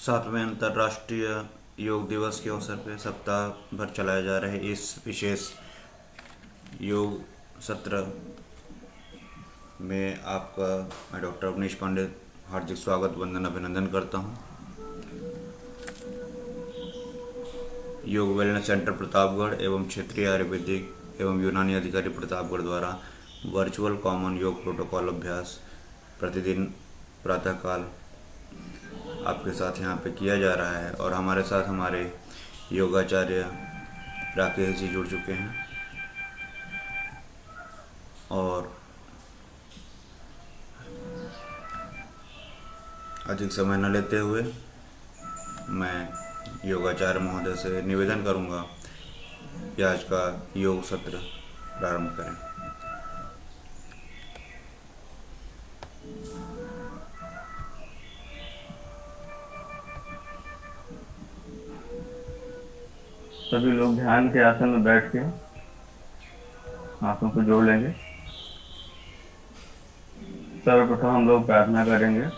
सातवें अंतर्राष्ट्रीय योग दिवस के अवसर पर सप्ताह भर चलाए जा रहे इस विशेष योग सत्र में आपका मैं डॉक्टर अवनीश पांडे हार्दिक स्वागत वंदन अभिनंदन करता हूं। योग वेलनेस सेंटर प्रतापगढ़ एवं क्षेत्रीय आयुर्वेदिक एवं यूनानी अधिकारी प्रतापगढ़ द्वारा वर्चुअल कॉमन योग प्रोटोकॉल अभ्यास प्रतिदिन प्रातःकाल आपके साथ यहाँ पे किया जा रहा है और हमारे साथ हमारे योगाचार्य राकेश जी जुड़ चुके हैं और अधिक समय न लेते हुए मैं योगाचार्य महोदय से निवेदन करूँगा कि आज का योग सत्र प्रारंभ करें। सभी लोग ध्यान के आसन में बैठ के हाथों को जोड़ लेंगे। सर्वप्रथम हम लोग प्रार्थना करेंगे।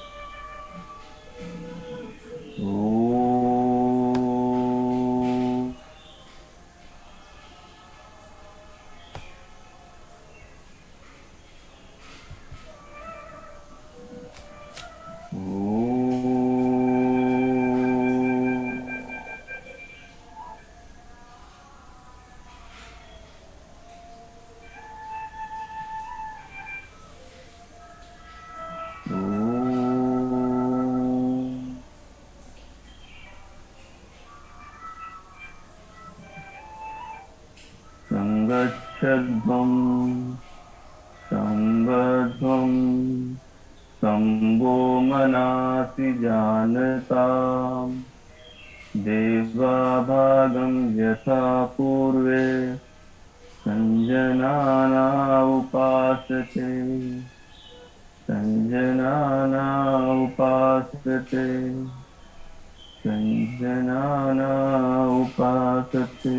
संगच्छध्वं संवर्ध्वं संभो मनासि जानताम् देवाभागं यथा पूर्वे संजनाना उपासते संजनाना उपासते संजनाना उपासते।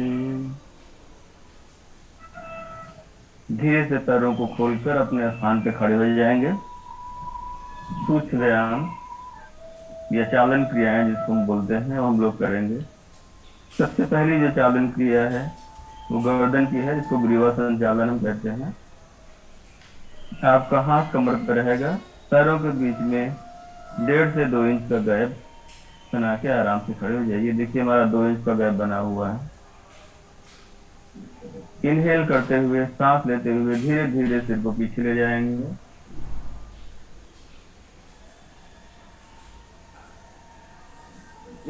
धीरे से पैरों को खोलकर अपने स्थान पे खड़े हो जाएंगे। सूक्ष्म व्यायाम या चालन क्रियाएं जिसको हम बोलते हैं वो हम लोग करेंगे। सबसे पहली जो चालन क्रिया है वो गर्दन की है, जिसको ग्रीवा संचालन हम कहते हैं। आपका हाथ कमर पर रहेगा, पैरों के बीच में 1.5 से 2 इंच का गैप बना के आराम से खड़े हो जाइए। देखिए हमारा 2 इंच का गैप बना हुआ है। इनहेल करते हुए सांस लेते हुए धीरे धीरे सिर को पीछे ले जाएंगे।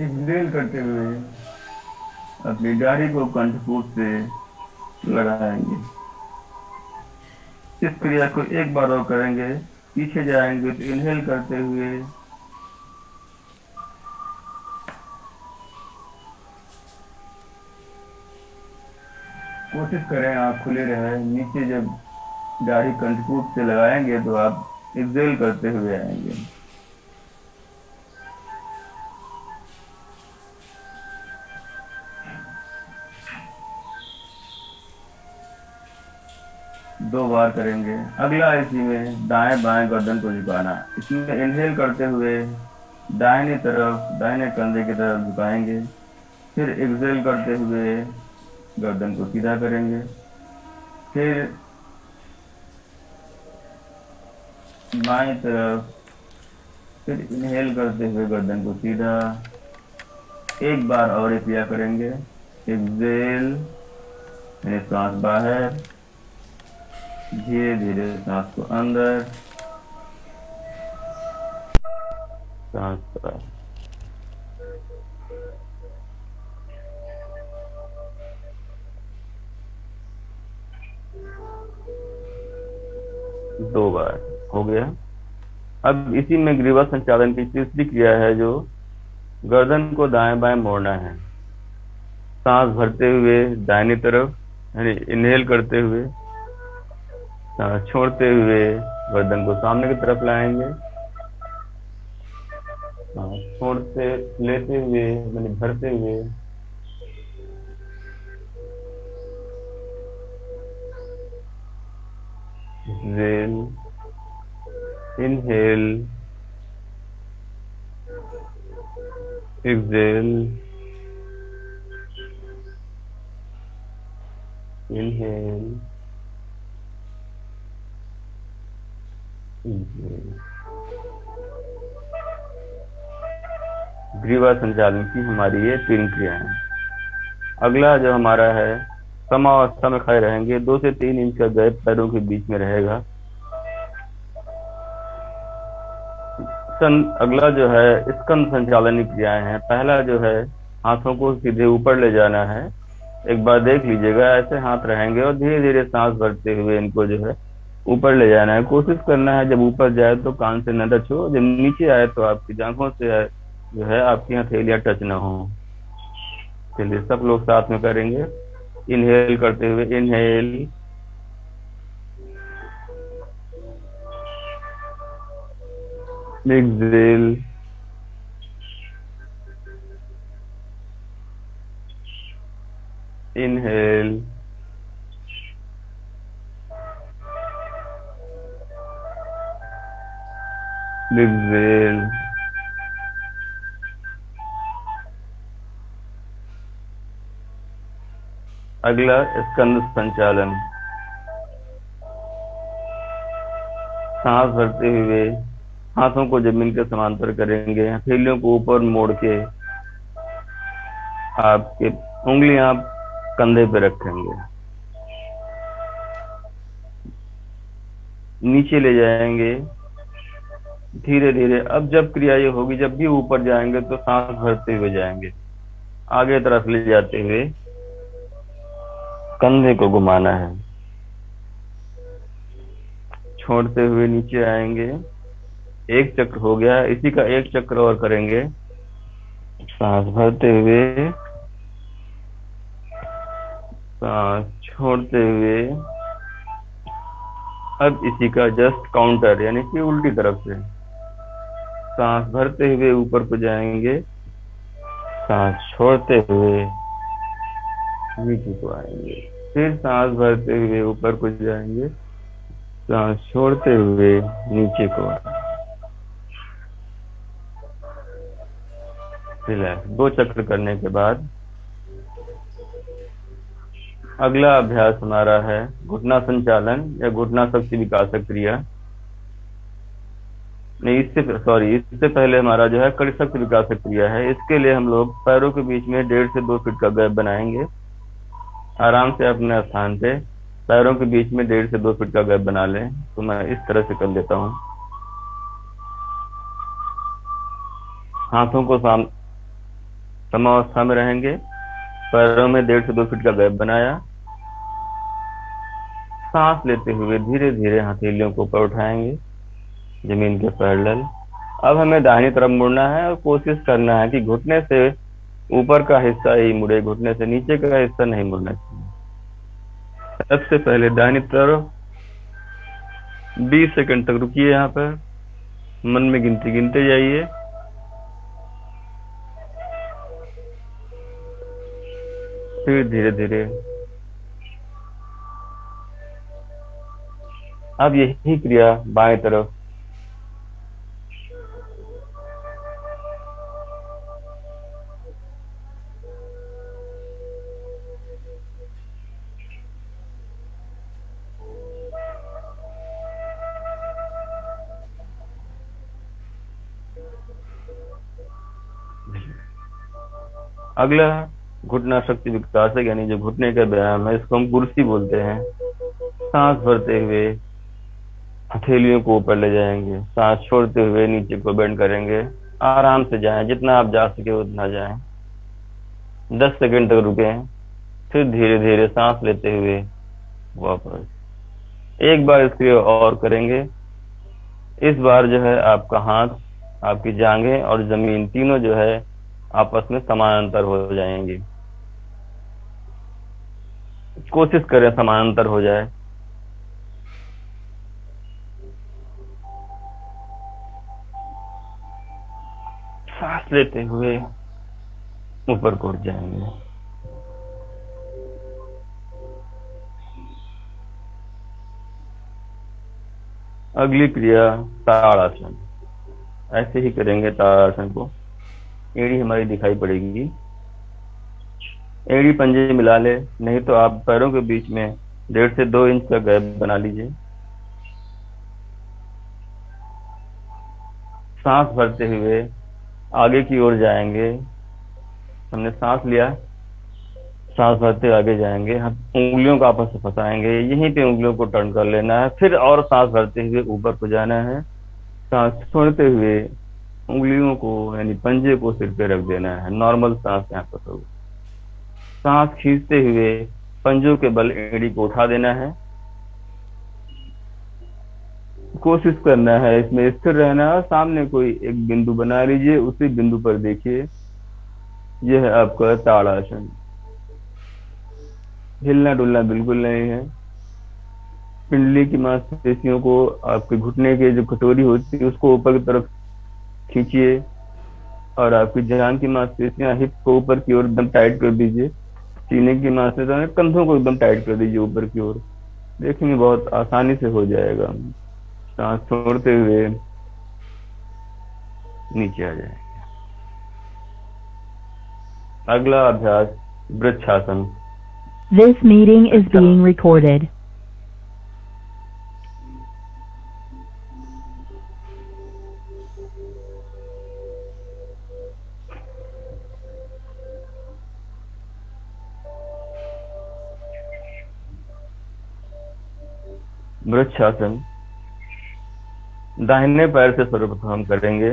एक्सहेल करते हुए अपनी दाढ़ी को कंठपूर से लगाएंगे। इस क्रिया को एक बार और करेंगे। पीछे जाएंगे तो इनहेल करते हुए कोशिश करें आँख खुले रहे। नीचे जब दाढ़ी कंठकूट से लगाएंगे तो आप एक्सहेल करते हुए आएंगे। दो बार करेंगे। अगला इसी में दाएं बाएं गर्दन को झुकाना। इसमें इनहेल करते हुए दाहिने तरफ दाहिने कंधे की तरफ झुकाएंगे, फिर एक्सहेल करते हुए गर्दन को सीधा करेंगे, फिर बाएं तरफ, फिर इनहेल करते हुए गर्दन को सीधा। एक बार और ये क्रिया करेंगे। एक्सहेल यानी सांस बाहर, धीरे धीरे सांस को अंदर, सांस बाहर। दो बार हो गया। अब इसी में ग्रीवा संचालन की तीसरी क्रिया है जो गर्दन को दाएं बाएं मोड़ना है। सांस भरते हुए दाहिनी तरफ यानी इनहेल करते हुए, सांस छोड़ते हुए गर्दन को सामने की तरफ लाएंगे। सांस छोड़ते लेते हुए यानी भरते हुए exhale, inhale, exhale, inhale, exhale. ग्रीवा संचालन की हमारी ये 3 क्रियाएं। अगला जो हमारा है, समावस्था में खड़े रहेंगे, 2 से 3 इंच का गैप पैरों के बीच में रहेगा। अगला जो है स्कंद संचालन की क्रियाएं हैं। पहला जो है हाथों को सीधे ऊपर ले जाना है। एक बार देख लीजिएगा, ऐसे हाथ रहेंगे और धीरे धीरे सांस भरते हुए इनको जो है ऊपर ले जाना है। कोशिश करना है जब ऊपर जाए तो कान से न टच हो, जब नीचे आए तो आपकी जांघों से जो है आपकी हथेलियां टच ना हो। चलिए सब लोग साथ में करेंगे। इनहेल करते हुए, इनहेल, एक्सेल, इनहेल, एक्सेल। अगला स्कंद संचालन। सांस भरते हुए हाथों को जमीन के समांतर करेंगे, हथेलियों को ऊपर मोड़ के आपके उंगलियां कंधे पे रखेंगे, नीचे ले जाएंगे धीरे धीरे। अब जब क्रिया ये होगी, जब भी ऊपर जाएंगे तो सांस भरते हुए जाएंगे, आगे तरफ ले जाते हुए कंधे को घुमाना है, छोड़ते हुए नीचे आएंगे। एक चक्र हो गया, इसी का एक चक्र और करेंगे। सांस भरते हुए, सांस छोड़ते हुए। अब इसी का जस्ट काउंटर, यानी कि उल्टी तरफ से सांस भरते हुए ऊपर को जाएंगे, सांस छोड़ते हुए नीचे को आएंगे, फिर सांस भरते हुए ऊपर को जाएंगे, सांस छोड़ते हुए नीचे को आएंगे। रिलैक्स। 2 चक्र करने के बाद अगला अभ्यास हमारा है घुटना संचालन या घुटना शक्ति विकासक क्रिया। नहीं, इससे पहले हमारा जो है कड़ी शक्ति विकासक क्रिया है। इसके लिए हम लोग पैरों के बीच में 1.5 से 2 फीट का गैप बनाएंगे। आराम से अपने स्थान पे पैरों के बीच में 1.5 से 2 फीट का गैप बना लें। तो मैं इस तरह से कर लेता हूँ। हाथों को समावस्था में रहेंगे, पैरों में 1.5 से 2 फीट का गैप बनाया। सांस लेते हुए धीरे धीरे हथेलियों को ऊपर उठाएंगे जमीन के पैरेलल। अब हमें दाहिनी तरफ मुड़ना है और कोशिश करना है कि घुटने से ऊपर का हिस्सा ही मुड़े, घुटने से नीचे का हिस्सा नहीं मुड़ना चाहिए। सबसे पहले दाहिनी तरफ 20 सेकंड तक रुकिए, यहाँ पर मन में गिनती गिनते जाइए। फिर धीरे धीरे। अब यही क्रिया बाएं तरफ। अगला घुटना शक्ति विकासक यानी जो घुटने का व्यायाम है, इसको हम कुर्सी बोलते हैं। सांस भरते हुए हथेलियों को ऊपर ले जाएंगे, सांस छोड़ते हुए नीचे को बेंड करेंगे। आराम से जाएं, जितना आप जा सके उतना जाएं। 10 सेकंड तक रुकें, फिर धीरे धीरे सांस लेते हुए वापस। एक बार इसके और करेंगे। इस बार जो है आपका हाथ, आपकी जांघें और जमीन तीनों जो है आपस में समानांतर हो जाएंगी। कोशिश करें समानांतर हो जाए। सांस लेते हुए ऊपर को उठ जाएंगे। अगली क्रिया ताड़ासन। ऐसे ही करेंगे ताड़ासन को। एड़ी हमारी दिखाई पड़ेगी। एड़ी पंजे मिला ले, नहीं तो आप पैरों के बीच में 1.5 से 2 इंच का गैप बना लीजिए। सांस भरते हुए आगे की ओर जाएंगे। हमने सांस लिया, सांस भरते आगे जाएंगे, हम उंगलियों को आपस में फंसाएंगे, यहीं पे उंगलियों को टर्न कर लेना है, फिर और सांस भरते हुए ऊपर को जाना है। सांस छोड़ते हुए उंगलियों को यानी पंजे को सिर पे रख देना है, नॉर्मल सांस यहाँ पर होगी। सांस खींचते हुए पंजों के बल एड़ी को उठा देना है। कोशिश करना है इसमें स्थिर रहना है। सामने कोई एक बिंदु बना लीजिए, उसी बिंदु पर देखिए। यह है आपका ताड़ासन। हिलना डुलना बिल्कुल नहीं है। पिंडली की मांसपेशियों को, आपके घुटने के जो कटोरी होती है उसको ऊपर की तरफ खींचिए, और आपकी जांघ की मांसपेशियां, हिप को ऊपर की ओर एकदम टाइट कर दीजिए। सीने की मांसपेशियां, कंधों को एकदम टाइट कर दीजिए ऊपर की ओर। देखेंगे बहुत आसानी से हो जाएगा। सांस छोड़ते हुए नीचे आ जाए। अगला अभ्यास vrikshasana. This meeting is being recorded. Vrikshasana दाहिने पैर से सर्वप्रथम हम करेंगे।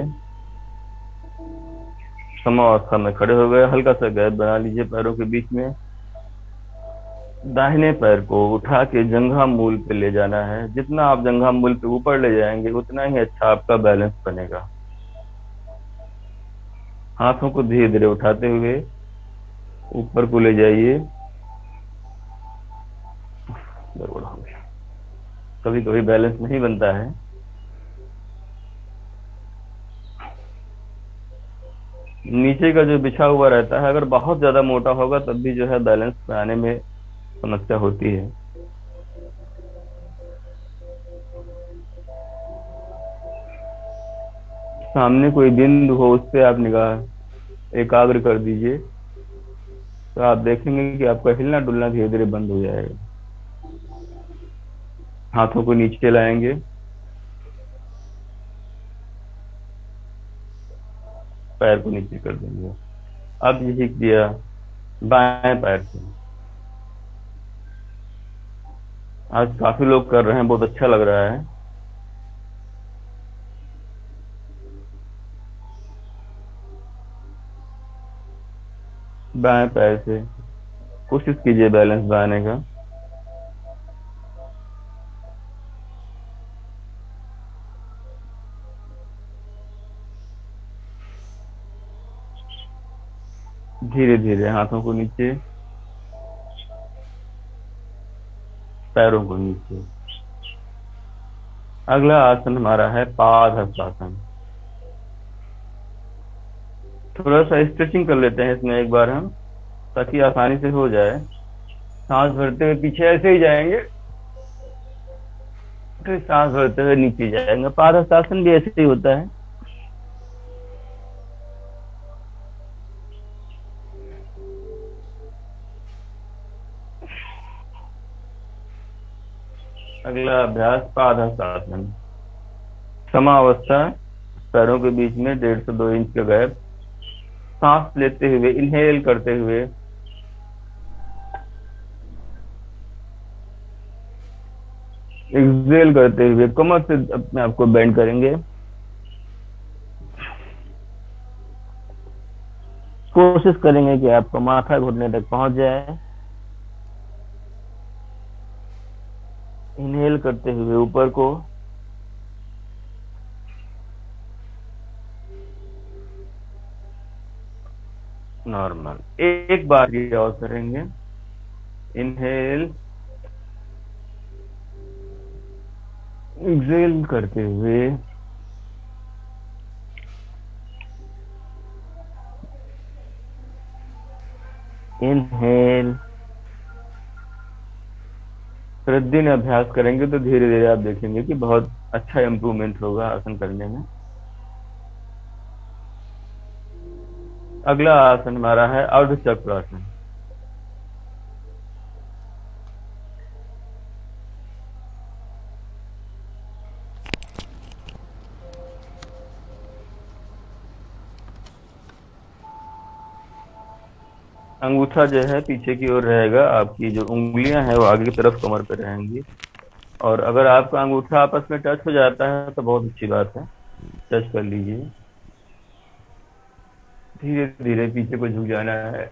समावस्था में खड़े हो गए, हल्का सा गैप बना लीजिए पैरों के बीच में। दाहिने पैर को उठा के जंघा मूल पे ले जाना है। जितना आप जंघा मूल पे ऊपर ले जाएंगे उतना ही अच्छा आपका बैलेंस बनेगा। हाथों को धीरे धीरे उठाते हुए ऊपर को ले जाइए। गड़बड़ हो गया, कभी कभी बैलेंस नहीं बनता है। नीचे का जो बिछा हुआ रहता है, अगर बहुत ज्यादा मोटा होगा तब भी जो है बैलेंस में आने में समस्या होती है। सामने कोई बिंदु हो उस पे आप निगाह एकाग्र कर दीजिए, तो आप देखेंगे कि आपका हिलना डुलना धीरे धीरे बंद हो जाएगा। हाथों को नीचे लाएंगे, पैर को नीचे कर देंगे। अब यही किया बाएं पैर से। आज काफी लोग कर रहे हैं, बहुत अच्छा लग रहा है। बाएं पैर से कोशिश कीजिए बैलेंस बनाने का। धीरे धीरे हाथों को नीचे, पैरों को नीचे। अगला आसन हमारा है पादहस्तासन। थोड़ा सा स्ट्रेचिंग कर लेते हैं इसमें एक बार हम, ताकि आसानी से हो जाए। सांस भरते हुए पीछे ऐसे ही जाएंगे, फिर सांस भरते हुए नीचे जाएंगे। पादहस्तासन भी ऐसे ही होता है। अगला अभ्यास पादहस्तासन। समावस्था, पैरों के बीच में 1.5 से 2 इंच का गैप। सांस लेते हुए इनहेल करते हुए एक्सहेल करते हुए कमर से अपने आप को बेंड करेंगे। कोशिश करेंगे कि आपका माथा घुटने तक पहुंच जाए। इनहेल करते हुए ऊपर को, नॉर्मल। एक बार ये और करेंगे। इनहेल, एक्सहेल करते हुए इनहेल। प्रतिदिन अभ्यास करेंगे तो धीरे धीरे आप देखेंगे कि बहुत अच्छा इंप्रूवमेंट होगा आसन करने में। अगला आसन हमारा है अर्ध चक्रासन। अंगूठा जो है पीछे की ओर रहेगा, आपकी जो उंगलियां हैं वो आगे की तरफ कमर पे रहेंगी, और अगर आपका अंगूठा आपस में टच हो जाता है तो बहुत अच्छी बात है, टच कर लीजिए। धीरे धीरे पीछे को झुक जाना है।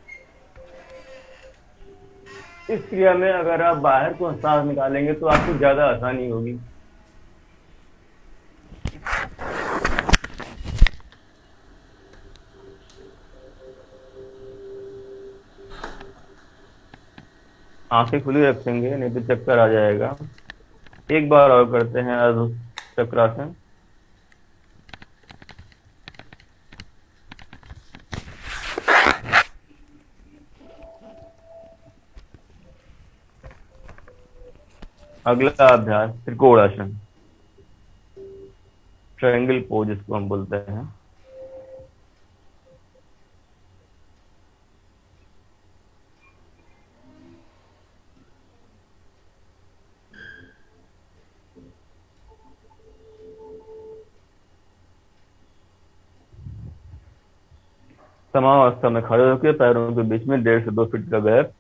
इस क्रिया में अगर आप बाहर को सांस निकालेंगे तो आपको ज्यादा आसानी होगी। आंखें खुली रखेंगे, नहीं तो चक्कर आ जाएगा। एक बार और करते हैं अर्ध चक्रासन। अगला अभ्यास त्रिकोणासन, ट्रायंगल पोज इसको हम बोलते हैं। समावस्था में खड़े होकर पैरों के बीच में 1.5 से 2 फीट का गैप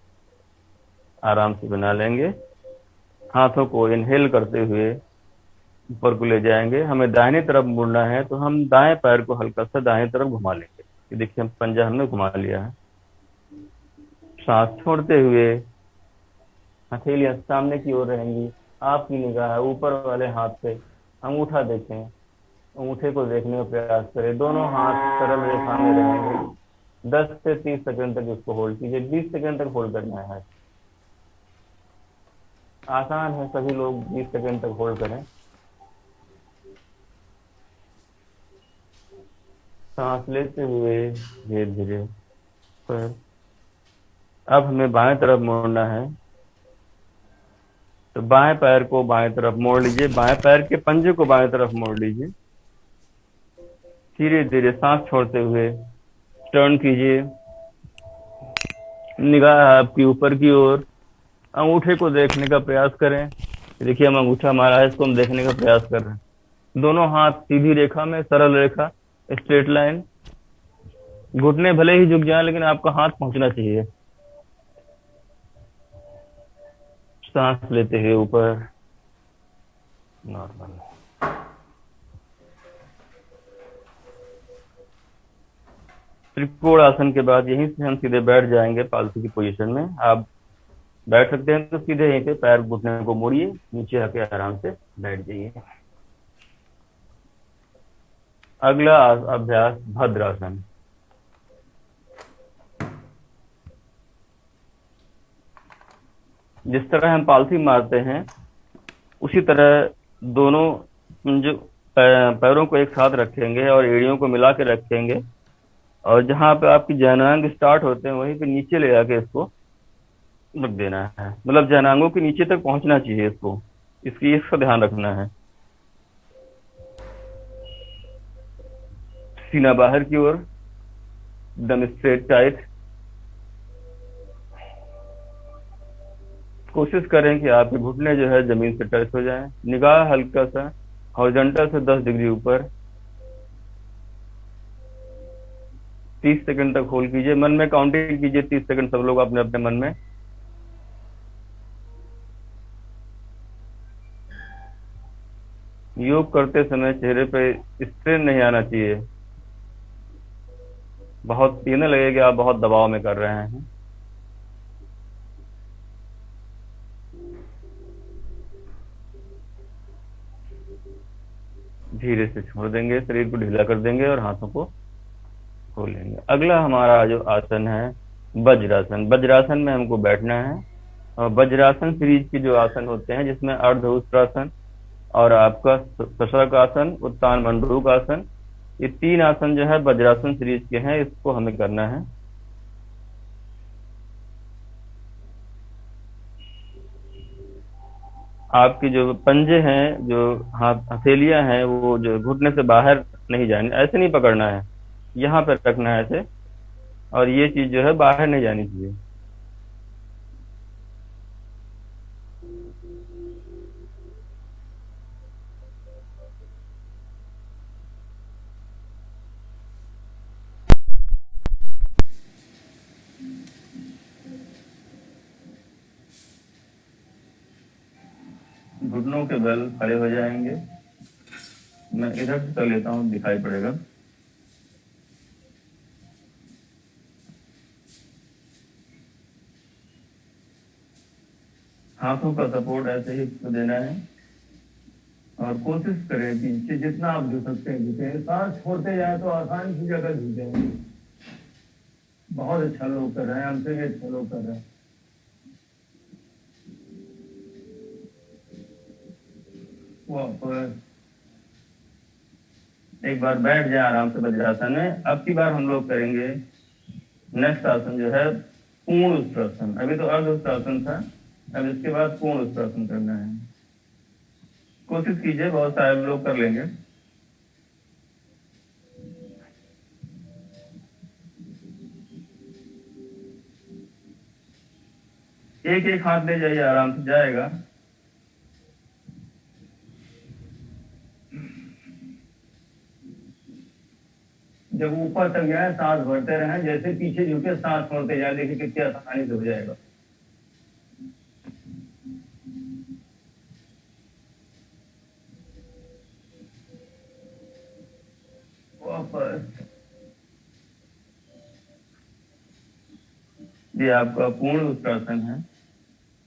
आराम से बना लेंगे। हाथों को इनहेल करते हुए ऊपर को ले जाएंगे। हमें दाहिनी तरफ मुड़ना है तो हम दाएं पैर को हल्का सा दाएं तरफ घुमा लेंगे। ये देखिए, हम पंजा हमने घुमा लिया है। सांस छोड़ते हुए हथेलियां सामने की ओर रहेंगी। आपकी निगाह ऊपर वाले हाथ पे अंगूठा देखें, अंगूठे को देखने का प्रयास करें। दोनों हाथ सरल रेखा में रहेंगे। 10 से 30 सेकंड तक इसको होल्ड कीजिए। 20 सेकंड तक होल्ड करना है। आसान है, सभी लोग 20 सेकंड तक होल्ड करें। सांस लेते हुए धीरे धीरे पर अब हमें बाएं तरफ मोड़ना है, तो बाएं पैर को बाएं तरफ मोड़ लीजिए। बाएं पैर के पंजे को बाएं तरफ मोड़ लीजिए। धीरे धीरे सांस छोड़ते हुए टर्न कीजिए। निगाह आपकी ऊपर की ओर, अंगूठे को देखने का प्रयास करें। देखिए, हम अंगूठा हमारा है, इसको हम देखने का प्रयास कर रहे हैं। दोनों हाथ सीधी रेखा में, सरल रेखा, स्ट्रेट लाइन। घुटने भले ही झुक जाए लेकिन आपका हाथ पहुंचना चाहिए। सांस लेते हुए ऊपर नॉर्मल। त्रिकोण आसन के बाद यहीं से हम सीधे बैठ जाएंगे पालतू की पोजीशन में। आप बैठ सकते हैं तो सीधे यहीं पे पैर घुटने को मोड़िए, नीचे आके आराम से बैठ जाइए। अगला अभ्यास भद्रासन। जिस तरह हम पालथी मारते हैं उसी तरह दोनों जो पैरों को एक साथ रखेंगे और एड़ियों को मिला के रखेंगे, और जहां पे आपकी जननांग स्टार्ट होते हैं वहीं पे नीचे ले जाके इसको रख देना है। मतलब जननांगों के नीचे तक पहुंचना चाहिए इसको, इसका ध्यान रखना है। सीना बाहर की ओर, एकदम स्ट्रेट टाइट। कोशिश करें कि आपके घुटने जो है जमीन से टच हो जाएं। निगाह हल्का सा हॉरिजॉन्टल से 10 डिग्री ऊपर। 30 सेकंड तक होल्ड कीजिए। मन में काउंटिंग कीजिए 30 सेकंड, सब लोग अपने अपने मन में। योग करते समय चेहरे पे स्ट्रेन नहीं आना चाहिए। बहुत पीने लगेगा, आप बहुत दबाव में कर रहे हैं। धीरे से छोड़ देंगे, शरीर को ढीला कर देंगे और हाथों को खोल लेंगे। अगला हमारा जो आसन है वज्रासन। वज्रासन में हमको बैठना है, और वज्रासन सीरीज के जो आसन होते हैं जिसमें अर्ध उत्तरासन और आपका सशक आसन, उत्तान मंडूक आसन, ये 3 आसन जो है वज्रासन सीरीज के हैं। इसको हमें करना है। आपके जो पंजे हैं, जो हथेलियां हैं, वो जो घुटने से बाहर नहीं जाने, ऐसे नहीं पकड़ना है, यहाँ पे रखना है ऐसे। और ये चीज जो है बाहर नहीं जानी चाहिए। घुटनों के बल खड़े हो जाएंगे। मैं इधर से कर लेता हूँ, दिखाई पड़ेगा। हाथों का सपोर्ट ऐसे ही इसको देना है और कोशिश करें पीछे जितना आप झुक सकते हैं झुके। सांस छोड़ते जाए तो आसान की जगह झुकेंगे। बहुत अच्छा लोग कर रहे हैं, हमसे भी अच्छा लोग कर रहे हैं। वापस एक बार बैठ जाए आराम से वज्रासन में। अब की बार हम लोग करेंगे नेक्स्ट आसन जो है पूर्ण उत्तरासन। अभी तो अर्ध उत्तरासन था, अब इसके बाद पूर्ण उत्तरासन करना है। कोशिश कीजिए, बहुत सारे लोग कर लेंगे। एक एक हाथ ले जाइए, आराम से जाएगा। जब ऊपर तक जाए सांस भरते रहें, जैसे पीछे झुके सांस छोड़ते जाए, देखिए कितनी आसानी से हो जाएगा। वापस ये आपका पूर्ण उत्तरासन है।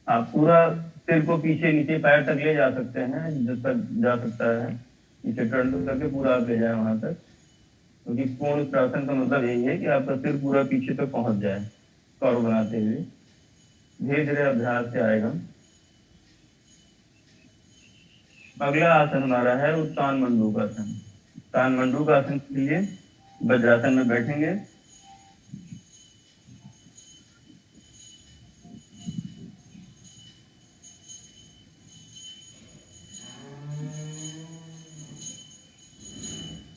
आप पूरा सिर को पीछे नीचे पैर तक ले जा सकते हैं, जिस तक जा सकता है पीछे टर्न करके पूरा आप ले जाए वहां तक। क्योंकि पूर्ण उत्तरासन का मतलब यही है कि आपका सिर पूरा पीछे तक पहुंच जाए कर्व बनाते हुए। धीरे धीरे अभ्यास से आएगा। अगला आसन हमारा है उत्तान मंडूकासन। उत्तान मंडूकासन के लिए वज्रासन में बैठेंगे।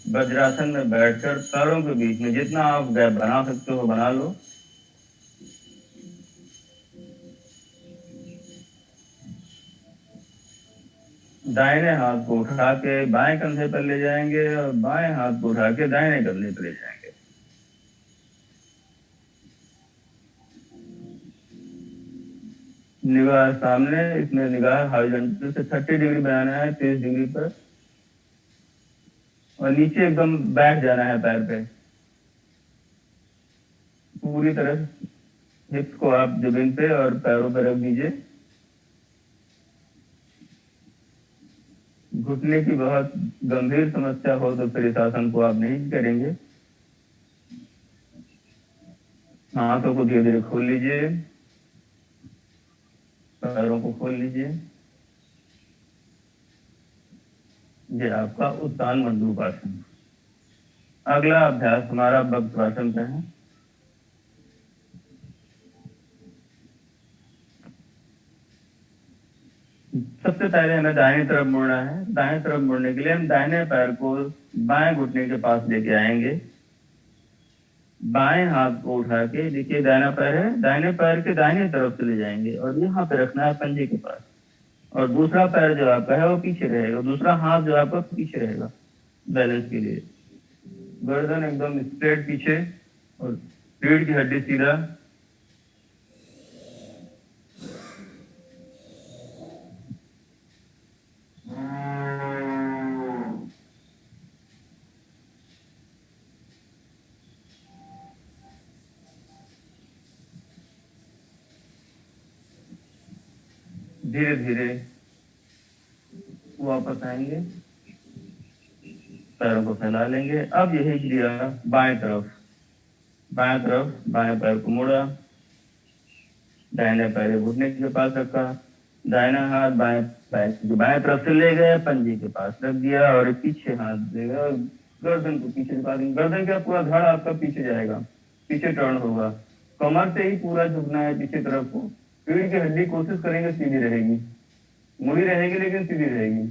वज्रासन में बैठकर पैरों के बीच में जितना आप गैप बना सकते हो बना लो। दाहिने हाथ को उठा के बाएं कंधे पर ले जाएंगे और बाएं हाथ को उठा के दाहिने कंधे पर ले जाएंगे। निगाह सामने, इसमें निगाह हॉरिजॉन्टल से 30 डिग्री बनाना है, 30 डिग्री पर। और नीचे एकदम बैठ जाना है पैर पे पूरी तरह। हिप्स को आप जमीन पे और पैरों पर रख दीजिए। घुटने की बहुत गंभीर समस्या हो तो फिर इस आसन को आप नहीं करेंगे। हाथों को धीरे धीरे खोल लीजिए, पैरों को खोल लीजिए। ये आपका उत्तान मंडूकासन। अगला अभ्यास हमारा वक्रासन का है। सबसे पहले हमें दाहिनी तरफ मुड़ना है। दाहिनी तरफ मुड़ने के लिए हम दाहिने पैर को बाएं घुटने के पास लेके आएंगे। बाएं हाथ को उठा के, देखिए दाहिना पैर है, दाहिने पैर के दाहिने तरफ चले जाएंगे और यहाँ पे रखना है पंजे के पास। और दूसरा पैर जो आपका है वो पीछे रहेगा, दूसरा हाथ जो आपका पीछे रहेगा बैलेंस के लिए। गर्दन एकदम स्ट्रेट पीछे और रीढ़ की हड्डी सीधा। धीरे धीरे वापस आएंगे, पैरों को फैला लेंगे। अब यही क्रिया बाएं तरफ बाएं पैर को मोड़ा, दाहिने पैर घुटने के पास रखा, दाहिना हाथ बाएं पैर जो बाएं तरफ से ले गए पंजे के पास रख दिया और पीछे हाथ देगा और गर्दन को पीछे झुका देंगे। गर्दन का पूरा धड़ आपका पीछे जाएगा, पीछे टर्न होगा। कमर से ही पूरा झुकना है पीछे तरफ को। रीढ़ की हड्डी कोशिश करेंगे सीधी रहेगी, मुड़ी रहेगी लेकिन सीधी रहेगी।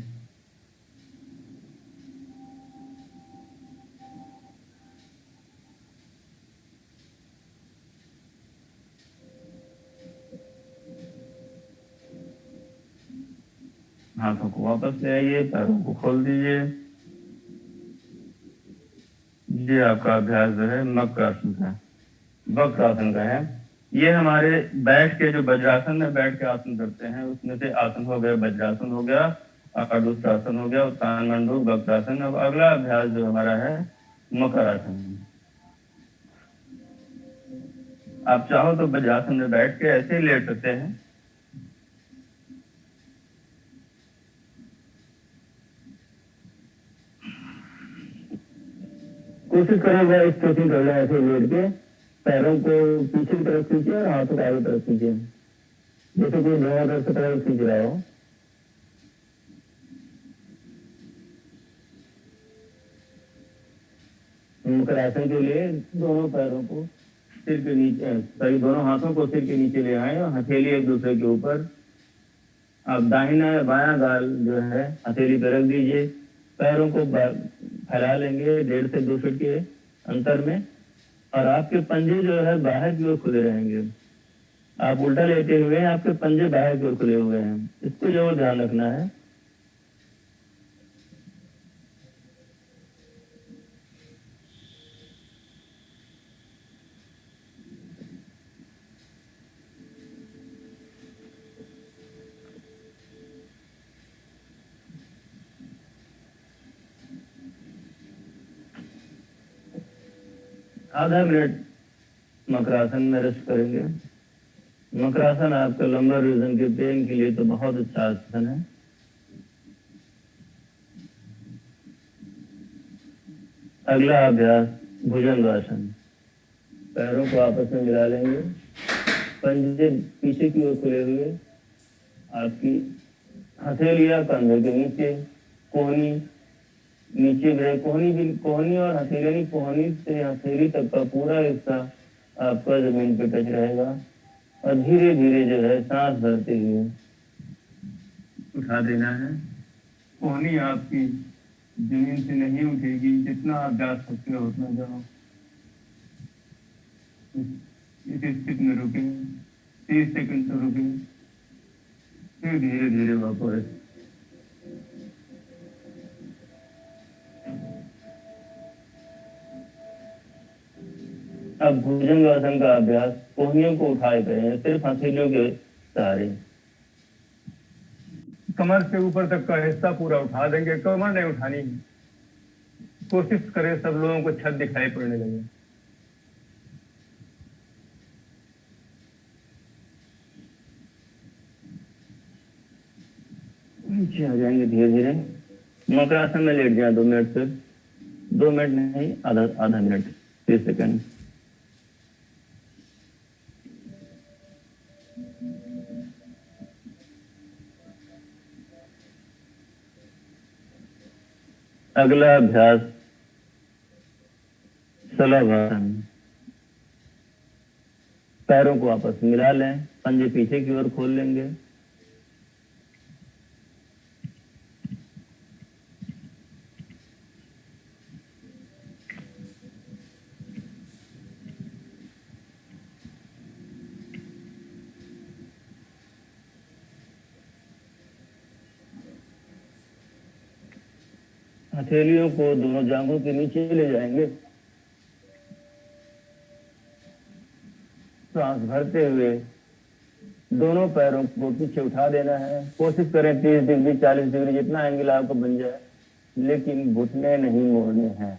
हाथों को वापस ले आइए, पैरों को खोल दीजिए। ये आपका अभ्यास जो है मकरासन का, वक्रासन का है। ये हमारे बैठ के जो वज्रासन में बैठ के आसन करते हैं उसमें से आसन हो गया, वज्रासन हो गया, आकाशुत्रासन हो गया, उत्थान मंडूक, वक्रासन। अब अगला अभ्यास जो हमारा है मकरासन। आप चाहो तो वज्रासन में बैठ के ऐसे ही लेट सकते हैं। कोशिश करेगा इस स्ट्रेचिंग करना, ऐसे लेट के पैरों को पीछे की तरफ खींचे और हाथों को आगे तरफ खींचे, जैसे कोई दोनों तरफ से तरफ खींच रहा हो। मकरासन के लिए दोनों पैरों को सिर के नीचे, सॉरी दोनों हाथों को सिर के नीचे ले आए और हथेली एक दूसरे के ऊपर। आप दाहिना या बायां गाल जो है हथेली पर रख दीजिए, पैरों को फैला लेंगे 1.5 से 2 फीट के अंतर में, और आपके पंजे जो है बाहर की ओर खुले रहेंगे। आप उल्टा लेटे हुए हैं, आपके पंजे बाहर की ओर खुले हुए हैं, इसको जरूर ध्यान रखना है। आधा मिनट मकरासन में रेस्ट करेंगे। मकरासन आपके लंबर रीजन के पेन के लिए तो बहुत अच्छा आसन है। अगला अभ्यास भुजंगासन। पैरों को आपस में मिला लेंगे, पंजे पीछे की ओर खुले हुए, आपकी हथेलियां कंधे के नीचे, कोहनी नीचे में, कोहनी और हथेली, यानी कोहनी से हथेली तक का पूरा हिस्सा आपका जमीन पे टच रहेगा, और धीरे धीरे जो है सांस भरते हुए उठा देना है। कोहनी आपकी जमीन से नहीं उठेगी, जितना आप जा सकते हो उतना जाओ। इस स्थिति में रुके 30 सेकंड तक रुके, फिर धीरे धीरे वापस। अब भुजंगासन का अभ्यास कोहनियों को उठाए करें, सिर्फ हथेलियों के सहारे। कमर से ऊपर तक का हिस्सा पूरा उठा देंगे, कमर नहीं उठानी। कोशिश करें सब लोगों को छत दिखाई पड़ने लगे। नीचे आ जाएंगे धीरे धीरे। मकरासन में लेट जाए 2 मिनट तक, 2 मिनट नहीं, आधा मिनट, 30 सेकंड। अगला अभ्यास शलभासन। पैरों को आपस में मिला लें, पंजे पीछे की ओर खोल लेंगे। हथेलियों को दोनों जांघों के नीचे ले जाएंगे, सांस भरते हुए दोनों पैरों को पीछे उठा देना है। कोशिश करें 30 डिग्री 40 डिग्री जितना एंगल आपको बन जाए, लेकिन घुटने नहीं मोड़ने हैं।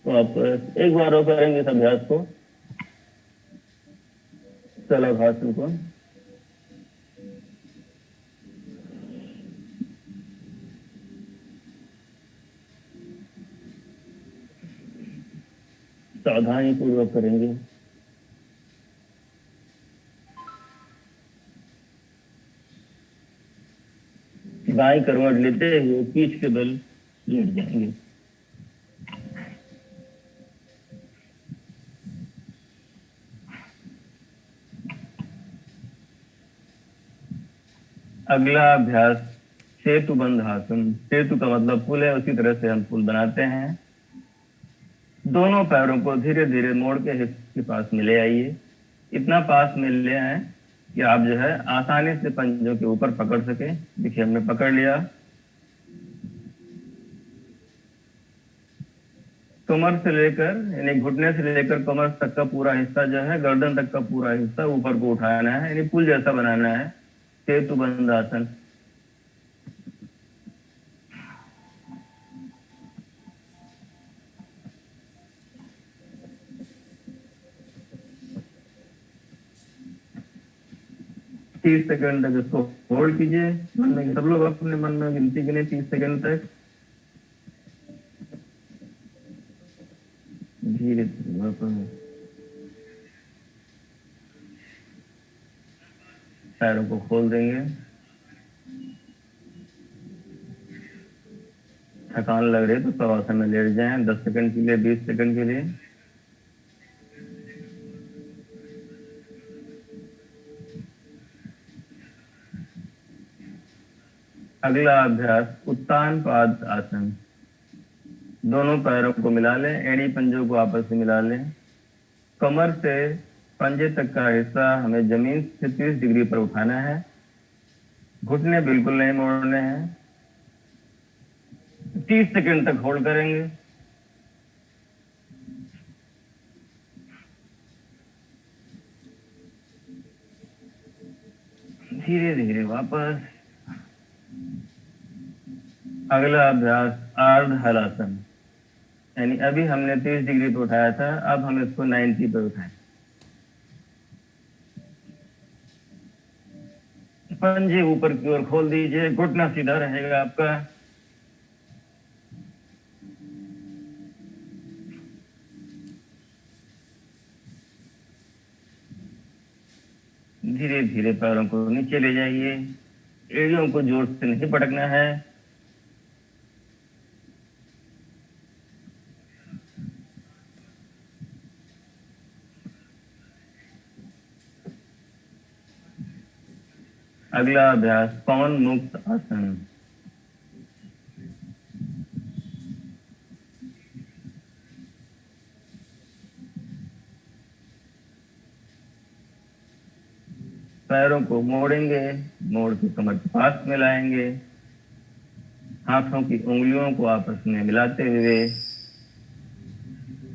तो आप एक बार और करेंगे इस अभ्यास को, शलभासन को। सावधानी पूर्वक करेंगे। बाएं करवट लेते हुए पीठ के बल लेट जाएंगे। अगला अभ्यास सेतु बंधासन। सेतु का मतलब पुल है, उसी तरह से हम पुल बनाते हैं। दोनों पैरों को धीरे धीरे मोड़ के हिप के पास में ले आइए, इतना पास में ले आए कि आप जो है आसानी से पंजों के ऊपर पकड़ सके। देखिए हमने पकड़ लिया। कमर से लेकर यानी घुटने से लेकर कमर तक का पूरा हिस्सा जो है, गर्दन तक का पूरा हिस्सा ऊपर को उठाना है, यानी पुल जैसा बनाना है, सेतुबंध आसन। तीस सेकंड तक इसको होल्ड कीजिए। मन में सब लोग अपने मन में गिनती गिने 30 सेकंड तक। धीरे धीरे वापस पैरों को खोल देंगे। थकान लग रही है तो शवासन में लेट जाएं 10 सेकंड के लिए, 20 सेकंड के लिए। अगला अभ्यास उत्तान पाद आसन। दोनों पैरों को मिला लें, एड़ी पंजों को आपस में मिला लें। कमर से पंजे तक का हिस्सा हमें जमीन से 30 डिग्री पर उठाना है। घुटने बिल्कुल नहीं मोड़ने हैं। 30 सेकंड तक होल्ड करेंगे। धीरे धीरे वापस। अगला अभ्यास अर्ध हलासन, यानी अभी हमने 30 डिग्री पे उठाया था, अब हम इसको 90 पे उठाएं। पंजे ऊपर की ओर खोल दीजिए, घुटना सीधा रहेगा आपका। धीरे धीरे पैरों को नीचे ले जाइए। एड़ियों को जोर से नहीं पटकना है। अगला अभ्यास पवन मुक्त आसन। पैरों को मोड़ेंगे, मोड़ के कमर के पास में लाएंगे। हाथों की उंगलियों को आपस में मिलाते हुए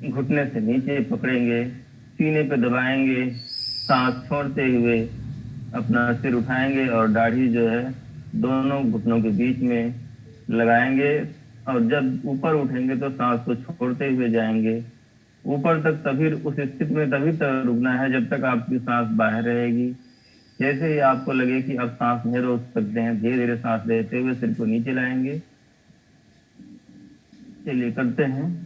घुटने से नीचे पकड़ेंगे, सीने पे दबाएंगे। सांस छोड़ते हुए अपना सिर उठाएंगे और दाढ़ी जो है दोनों घुटनों के बीच में लगाएंगे। और जब ऊपर उठेंगे तो सांस को छोड़ते हुए जाएंगे ऊपर तक। तभी उस स्थिति में तभी तक रुकना है जब तक आपकी सांस बाहर रहेगी। जैसे ही आपको लगे कि अब सांस नहीं रोक सकते हैं, धीरे धीरे सांस लेते हुए सिर को नीचे लाएंगे। चलिए करते हैं।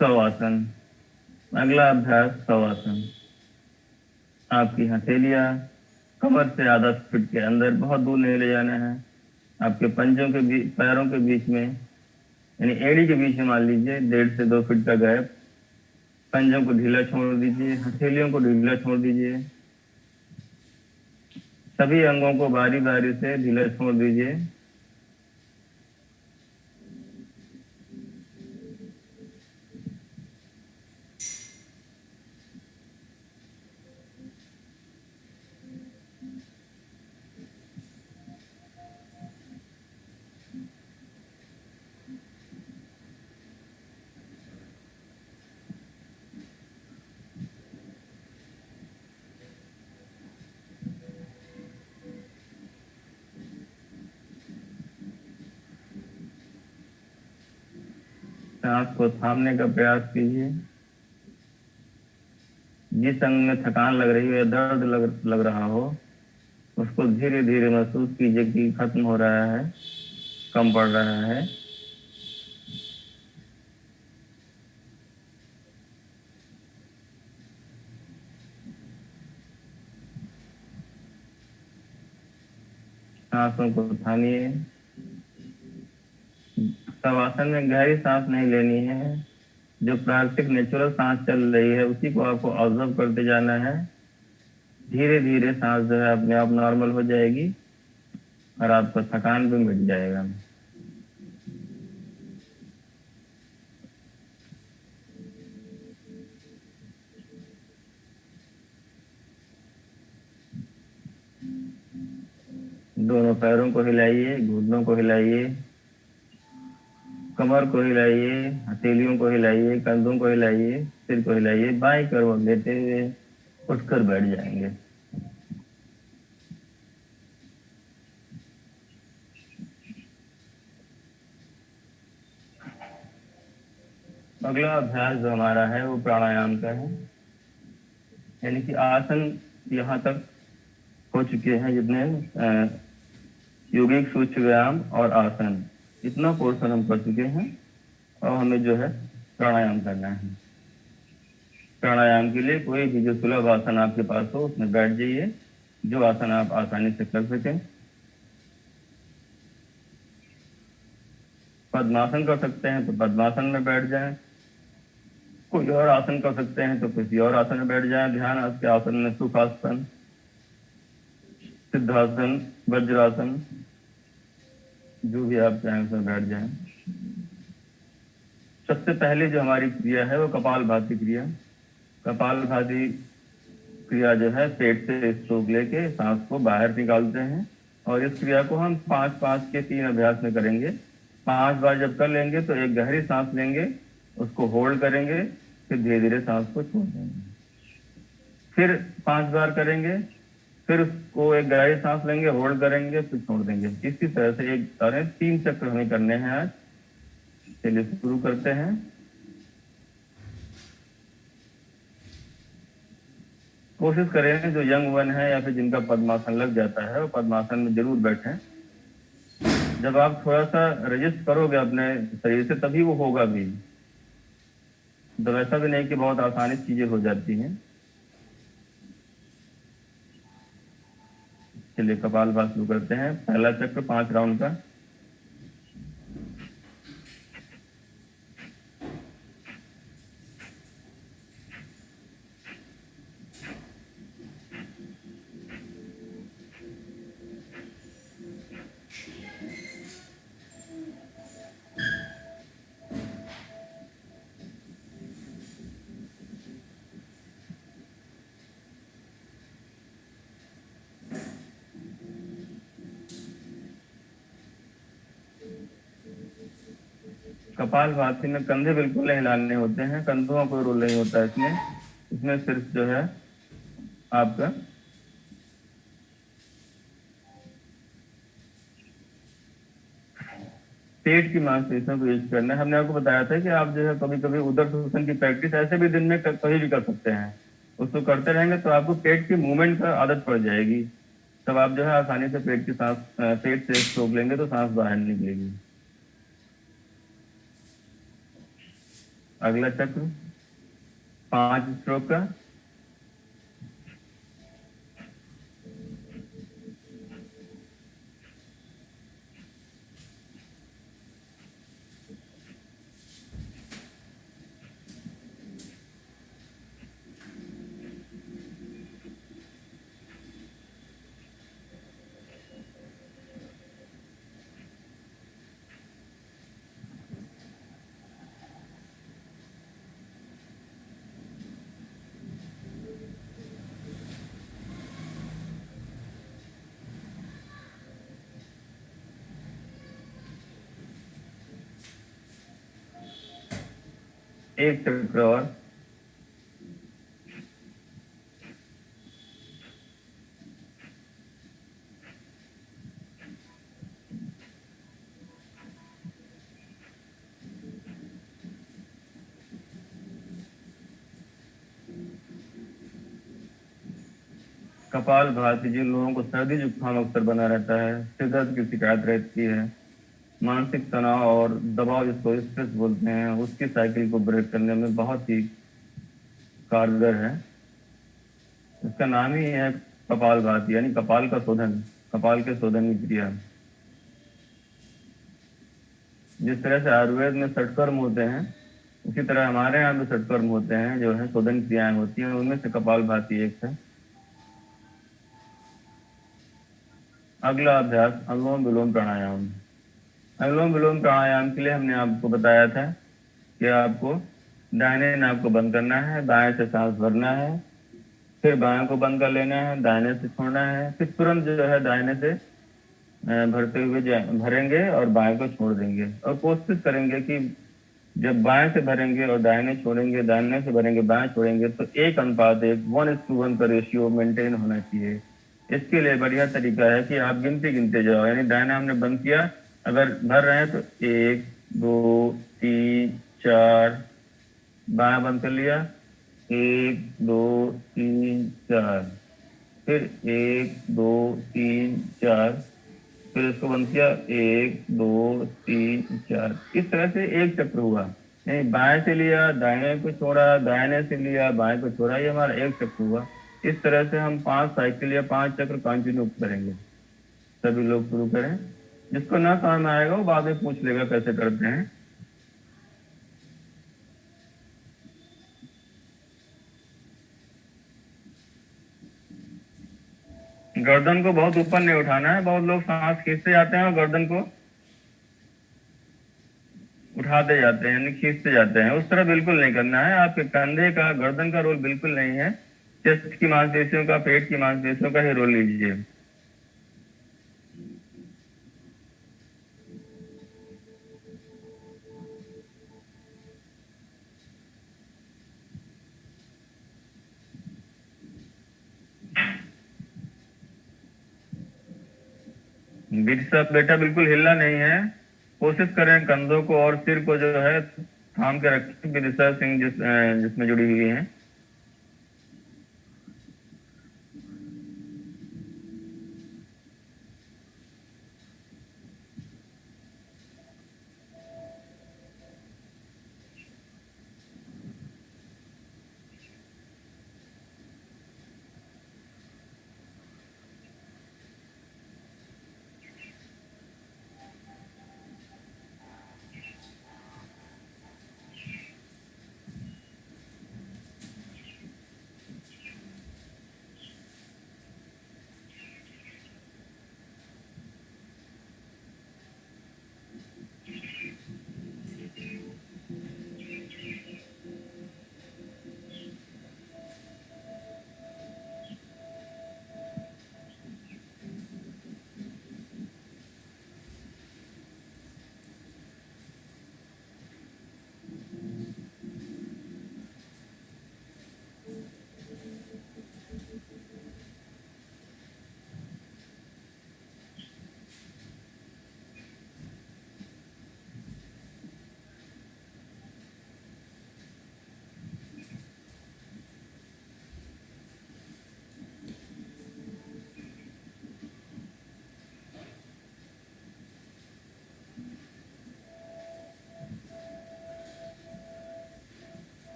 शवासन। अगला अभ्यास शवासन। आपकी हथेलियां कमर से आधा फीट के अंदर, बहुत दूर नहीं ले जाना है। आपके पंजों के बीच, पैरों के बीच में यानी एड़ी के बीच में मान लीजिए 1.5 से 2 फीट का गैप। पंजों को ढीला छोड़ दीजिए, हथेलियों को ढीला छोड़ दीजिए। सभी अंगों को बारी बारी से ढीला छोड़ दीजिए। सांस को थामने का प्रयास कीजिए। जिस अंग में थकान लग रही हो या दर्द लग रहा हो, उसको धीरे धीरे महसूस कीजिए कि खत्म हो रहा है, कम पड़ रहा है। सांसों को थामिए। शवासन में गहरी सांस नहीं लेनी है, जो प्राकृतिक नेचुरल सांस चल रही है उसी को आपको ऑब्जर्व करते जाना है। धीरे धीरे सांस जो है अपने आप नॉर्मल हो जाएगी और आपका थकान भी मिट जाएगा। दोनों पैरों को हिलाइए, घुटनों को हिलाइए, कमर को हिलाइए, हथेलियों को हिलाइए, कंधों को हिलाइए, सिर को हिलाइए। बाएं करवट लेते हुए उठकर बैठ जाएंगे। अगला अभ्यास जो हमारा है वो प्राणायाम का है, यानी कि आसन यहाँ तक हो चुके हैं। जितने यौगिक सूक्ष्म व्यायाम और आसन, इतना पोर्शन हम कर चुके हैं और हमें जो है प्राणायाम करना है। प्राणायाम के लिए कोई भी जो सुलभ आसन आपके पास हो उसमें बैठ जाइए, जो आसन आप आसानी से कर सकें। पद्मासन कर सकते हैं तो पद्मासन में बैठ जाएं, कोई और आसन कर सकते हैं तो किसी और आसन में बैठ जाएं। ध्यान के आसन में सुखासन, सिद्धासन, वज्रासन, जो भी आप चाहें उसमें बैठ जाएं। सबसे पहले जो हमारी क्रिया है वो कपालभाति क्रिया। कपालभाति क्रिया जो है पेट से स्ट्रोक लेके सांस को बाहर निकालते हैं और इस क्रिया को हम 5-5 के 3 अभ्यास में करेंगे। 5 बार जब कर लेंगे तो एक गहरी सांस लेंगे, उसको होल्ड करेंगे, फिर धीरे धीरे सांस को छोड़ देंगे। फिर 5 बार करेंगे, फिर उसको एक गहरी सांस लेंगे, होल्ड करेंगे, फिर छोड़ देंगे। इसी तरह से एक तरह 3 चक्र हमें करने हैं आज। चलिए शुरू करते हैं। कोशिश करें जो यंग वन है या फिर जिनका पद्मासन लग जाता है वो पद्मासन में जरूर बैठें। जब आप थोड़ा सा रजिस्ट करोगे अपने शरीर से तभी वो होगा भी, तो ऐसा भी नहीं कि बहुत आसानी से चीजें हो जाती हैं। चलिए कपालभाति शुरू करते हैं। पहला चक्र 5 राउंड का। कपालभाति में कंधे बिल्कुल नहीं हिलाने होते हैं, कंधों का कोई रोल नहीं होता है इसमें। इसमें सिर्फ जो है आपका पेट की मांसपेशियों को यूज करना है। हमने आपको बताया था कि आप जो है कभी कभी उदर शोषण की प्रैक्टिस ऐसे भी दिन में कभी भी कर सकते हैं। उसको करते रहेंगे तो आपको पेट की मूवमेंट का आदत पड़ जाएगी, तब आप जो है आसानी से पेट की सांस, पेट से रोक लेंगे तो सांस बाहर निकलेगी। अगला चक्र 5 स्ट्रोक का। एक चक्र और। कपालभाति जिन लोगों को सर्दी जुकाम अक्सर बना रहता है, सिर दर्द की शिकायत रहती है, मानसिक तनाव और दबाव जिसको स्ट्रेस बोलते हैं, उसकी साइकिल को ब्रेक करने में बहुत ही कारगर है। इसका नाम ही है कपालभाति, यानी कपाल का शोधन, कपाल के शोधन की क्रिया। जिस तरह से आयुर्वेद में षटकर्म होते हैं, उसी तरह हमारे यहाँ भी षटकर्म होते हैं, जो है शोधन क्रियाएं होती हैं, उनमें से कपालभाति एक है। अगला अभ्यास अनुलोम विलोम प्राणायाम। अनुलोम विलोम प्राणायाम के लिए हमने आपको बताया था कि आपको दाहिने नाक को बंद करना है, दाएं से सांस भरना है, फिर बाएं को बंद कर लेना है, दाहिने से छोड़ना है, फिर तुरंत जो है दाहिने से भरते हुए भरेंगे और बाएं को छोड़ देंगे। और कोशिश करेंगे कि जब बाएं से भरेंगे और दाहिने छोड़ेंगे, दाहिने से भरेंगे बाएं छोड़ेंगे, तो 1:1 1:1 का रेशियो मेंटेन होना चाहिए। इसके लिए बढ़िया तरीका है कि आप गिनते गिनते जाओ, यानी दाहिना हमने बंद किया, अगर भर रहे हैं तो 1 2 3 4, बाएं बंद कर लिया 1 2 3 4, फिर 1 2 3 4, फिर इसको बंद किया 1 2 3 4। इस तरह से एक चक्र हुआ, नहीं बाएं से लिया दाहिने को छोड़ा, दाहिने से लिया बाएं को छोड़ा, ये हमारा एक चक्र हुआ। इस तरह से हम 5 साइकिल या 5 चक्र कंटिन्यू करेंगे। सभी लोग शुरू करें, जिसको ना समझ में आएगा वो बाद में पूछ लेगा कैसे करते हैं। गर्दन को बहुत ऊपर नहीं उठाना है, बहुत लोग सांस खींचते जाते हैं और गर्दन को उठाते जाते हैं, यानी खींचते जाते हैं, उस तरह बिल्कुल नहीं करना है। आपके कंधे का गर्दन का रोल बिल्कुल नहीं है, चेस्ट की मांसपेशियों का, पेट की मांसपेशियों का ही रोल लीजिए। बिरसा बेटा बिल्कुल हिलना नहीं है, कोशिश करें कंधों को और सिर को जो है थाम के रखें, बिरसा सिंह जिसमें जुड़ी हुई है।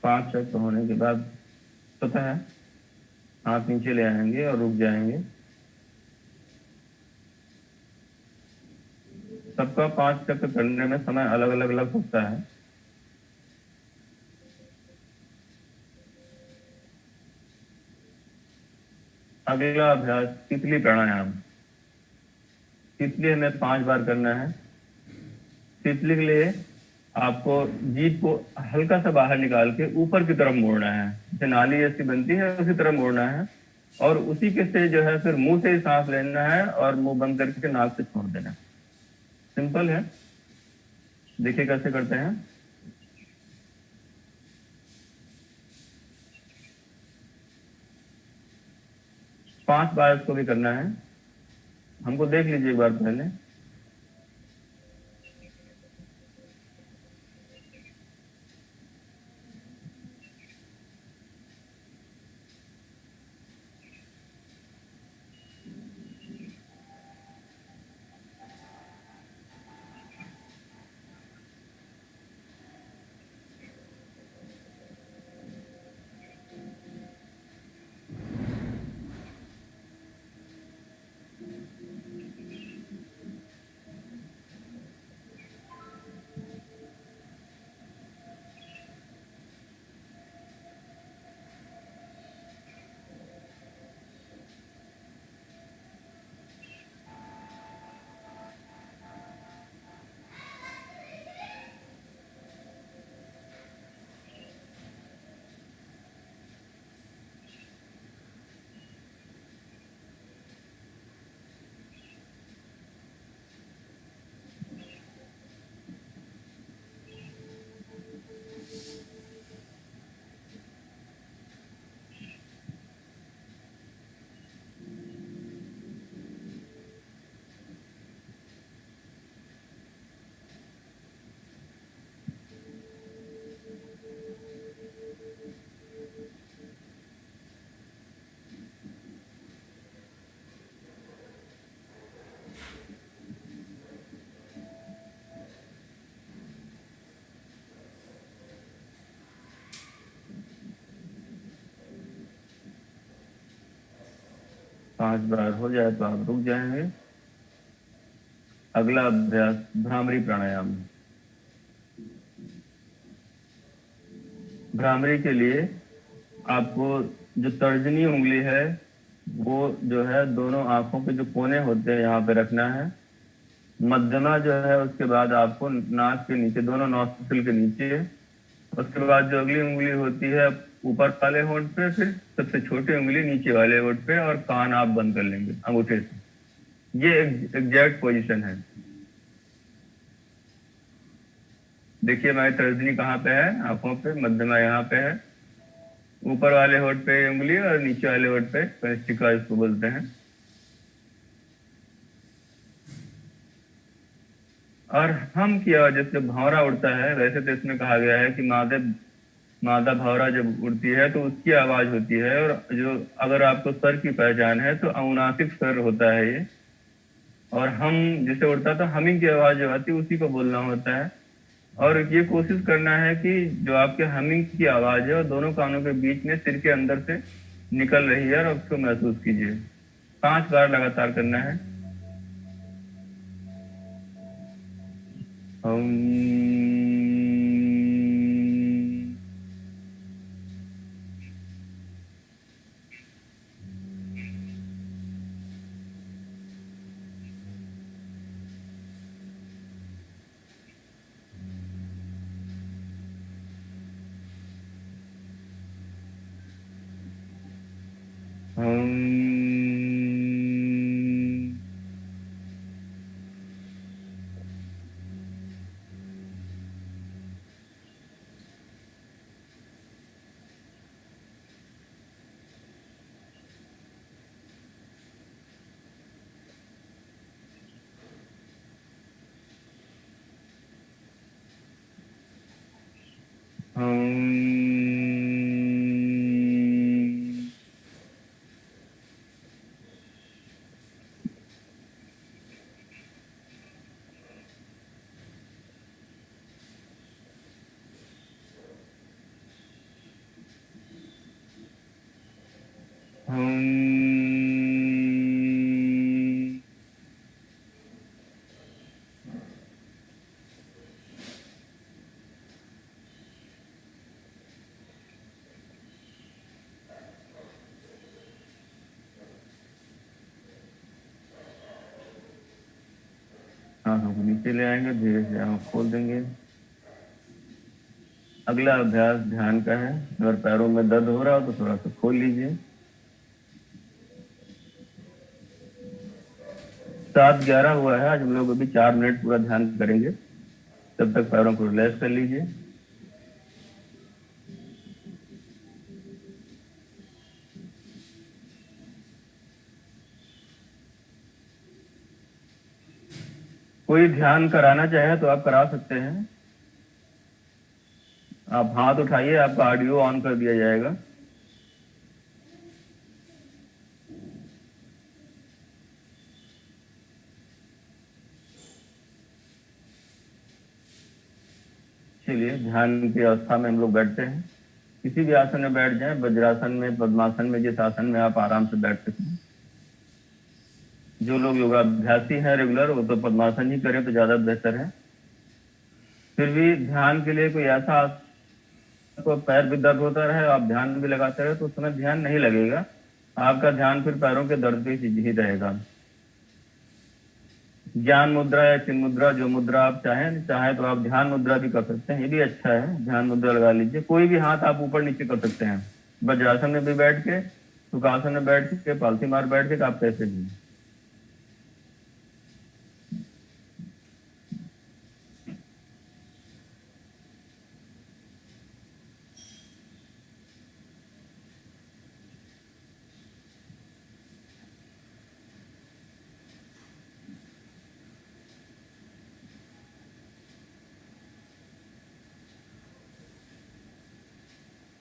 पांच चक्र होने के बाद पता है हाथ नीचे ले आएंगे और रुक जाएंगे। सबका 5 चक्र करने में समय अलग अलग लग सकता है। अगला अभ्यास तितली प्राणायाम। तितली हमें 5 बार करना है। तितली के लिए आपको जीभ को हल्का सा बाहर निकाल के ऊपर की तरफ मोड़ना है, जैसे नाली ऐसी बनती है उसी तरह मोड़ना है, और उसी के से जो है फिर मुंह से ही सांस लेना है और मुंह बंद करके नाक से छोड़ देना है। सिंपल है, देखिए कैसे करते हैं। पांच बार इसको भी करना है, हमको देख लीजिए एक बार पहले। 5 बार हो जाए तो आप रुक जाएंगे। अगला अभ्यास भ्रामरी प्राणायाम। भ्रामरी के लिए आपको जो तर्जनी उंगली है वो जो है दोनों आंखों के जो कोने होते हैं यहाँ पे रखना है। मध्यमा जो है उसके बाद आपको नाक के नीचे, दोनों नॉस्ट्रिल के नीचे। उसके बाद जो अगली उंगली होती है ऊपर वाले होंठ पे, फिर सबसे छोटी उंगली नीचे वाले होंठ पे, और कान आप बंद कर लेंगे अंगूठे से। ये एग्जैक्ट पोजीशन है। देखिए हमारी तर्जनी कहाँ पे है, आंखों पे, मध्यमा यहाँ पे है, ऊपर वाले होंठ पे उंगली और नीचे वाले होंठ पे कनिष्ठिका इसको बोलते हैं। और हम की आवाज जैसे भौरा उड़ता है, वैसे तो इसमें कहा गया है कि मादा भौरा जब उड़ती है तो उसकी आवाज होती है। और जो अगर आपको स्वर की पहचान है तो अनुनासिक स्वर होता है ये। और हम जिसे उड़ता था, हमिंग की आवाज जो आती है उसी को बोलना होता है। और ये कोशिश करना है कि जो आपके हमिंग की आवाज है वो दोनों कानों के बीच में सिर के अंदर से निकल रही है, और उसको महसूस कीजिए। 5 बार लगातार करना है। आंखों को नीचे ले आएंगे, धीरे से आंख खोल देंगे। अगला अभ्यास ध्यान का है। अगर पैरों में दर्द हो रहा हो तो थोड़ा सा खोल लीजिए। 7:11 हुआ है। आज हम लोग अभी 4 मिनट पूरा ध्यान करेंगे, तब तक पैरों को रिलैक्स कर लीजिए। कोई ध्यान कराना चाहे तो आप करा सकते हैं। आप हाथ उठाइए, आपका ऑडियो ऑन कर दिया जाएगा। चलिए, ध्यान की अवस्था में हम लोग बैठते हैं। किसी भी आसन में बैठ जाएं, वज्रासन में, पद्मासन में, जिस आसन में आप आराम से बैठ सकें। जो लोग योगाभ्यासी हैं रेगुलर, वो तो पद्मासन ही करें तो ज्यादा बेहतर है। फिर भी ध्यान के लिए कोई ऐसा आपको पैर भी दर्द होता रहे, आप ध्यान भी लगाते रहे, तो उस समय ध्यान नहीं लगेगा। आपका ध्यान फिर पैरों के दर्द पे ही रहेगा। ज्ञान मुद्रा या चिन्ह मुद्रा, जो मुद्रा आप चाहें तो आप ध्यान मुद्रा भी कर सकते हैं, ये भी अच्छा है। ध्यान मुद्रा लगा लीजिए। कोई भी हाथ आप ऊपर नीचे कर सकते हैं। वज्रासन में भी बैठ के, सुखासन में बैठ के, पालथी मार बैठ के, आप कैसे भी।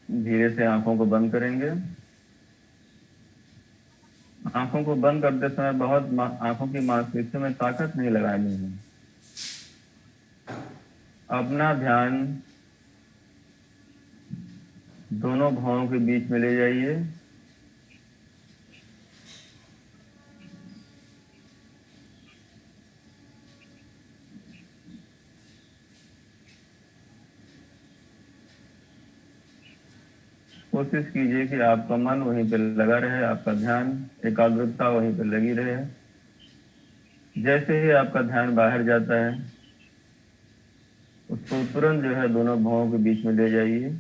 धीरे से आंखों को बंद करेंगे। आंखों को बंद करते समय बहुत आंखों की मांसपेशियों में ताकत नहीं लगानी है। अपना ध्यान दोनों भौहों के बीच में ले जाइए। कोशिश कीजिए कि आपका मन वहीं पे लगा रहे, आपका ध्यान एकाग्रता वहीं पे लगी रहे। जैसे ही आपका ध्यान बाहर जाता है, उसको तुरंत जो है दोनों भुवों के बीच में ले जाइए।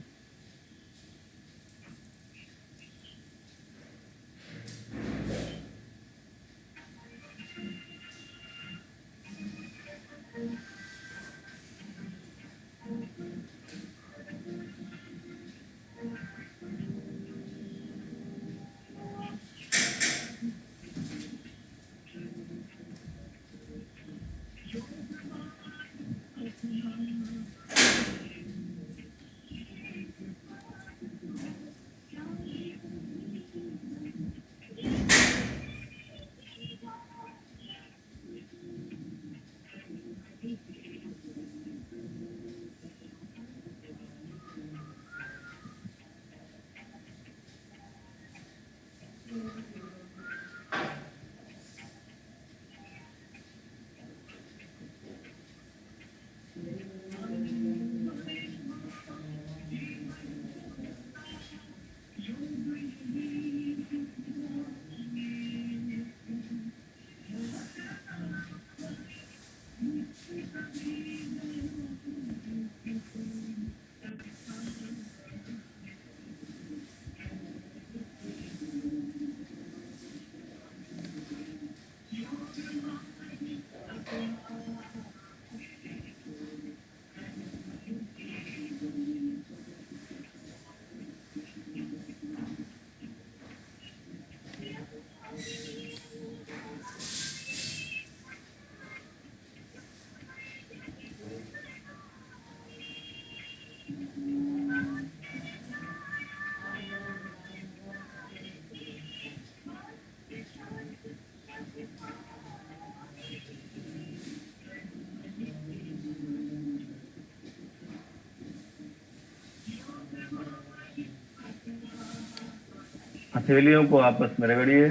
हथेलियों को आपस में रगड़िए,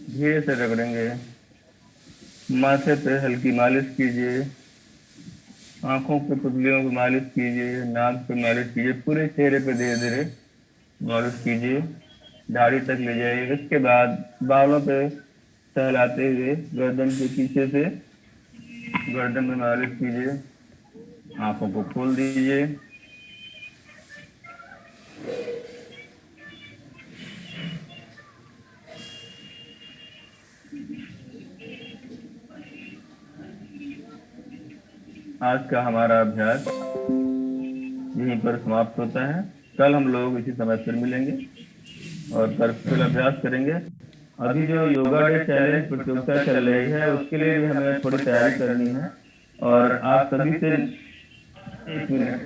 धीरे से रगड़ेंगे। माथे पे हल्की मालिश कीजिए, आंखों पे पुतलियों की मालिश कीजिए, नाक पे मालिश कीजिए, पूरे चेहरे पे धीरे धीरे मालिश कीजिए, दाढ़ी तक ले जाइए। इसके बाद बालों पे सहलाते हुए गर्दन के पीछे से गर्दन में मालिश कीजिए, आंखों को खोल दीजिए। आज का हमारा अभ्यास यहीं पर समाप्त होता है। कल हम लोग इसी समय पर मिलेंगे और फिर अभ्यास करेंगे। अभी जो योगा डे चैलेंज प्रतियोगिता चल रही है, उसके लिए भी हमें थोड़ी तैयारी करनी है। और आप सभी से एक मिनट,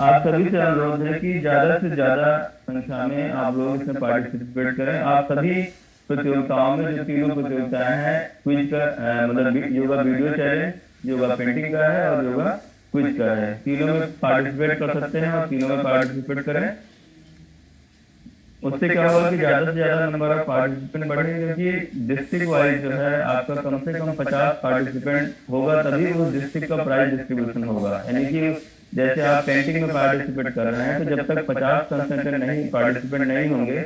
आप सभी से अनुरोध है कि ज्यादा से ज्यादा संख्या में आप लोग इसमें पार्टिसिपेट करें। आप सभी प्रतियोगिताओं में, जो तीनों प्रतियोगिताएं हैं, क्विज का मतलब yoga video challenge, yoga painting का है और योगा क्विज का है, तीनों में पार्टिसिपेट कर सकते हैं और तीनों में पार्टिसिपेट करें। उससे क्या होगा कि ज्यादा से ज्यादा नंबर ऑफ पार्टिसिपेंट बढ़ेंगे, क्योंकि डिस्ट्रिक्ट वाइज जो है आपका कम से कम 50 पार्टिसिपेंट होगा, तभी उस डिस्ट्रिक्ट का प्राइज डिस्ट्रीब्यूशन होगा। यानी कि जैसे आप पेंटिंग में पार्टिसिपेट कर रहे हैं, तो जब तक 50 कंसेंटेंट नहीं पार्टिसिपेंट नहीं होंगे,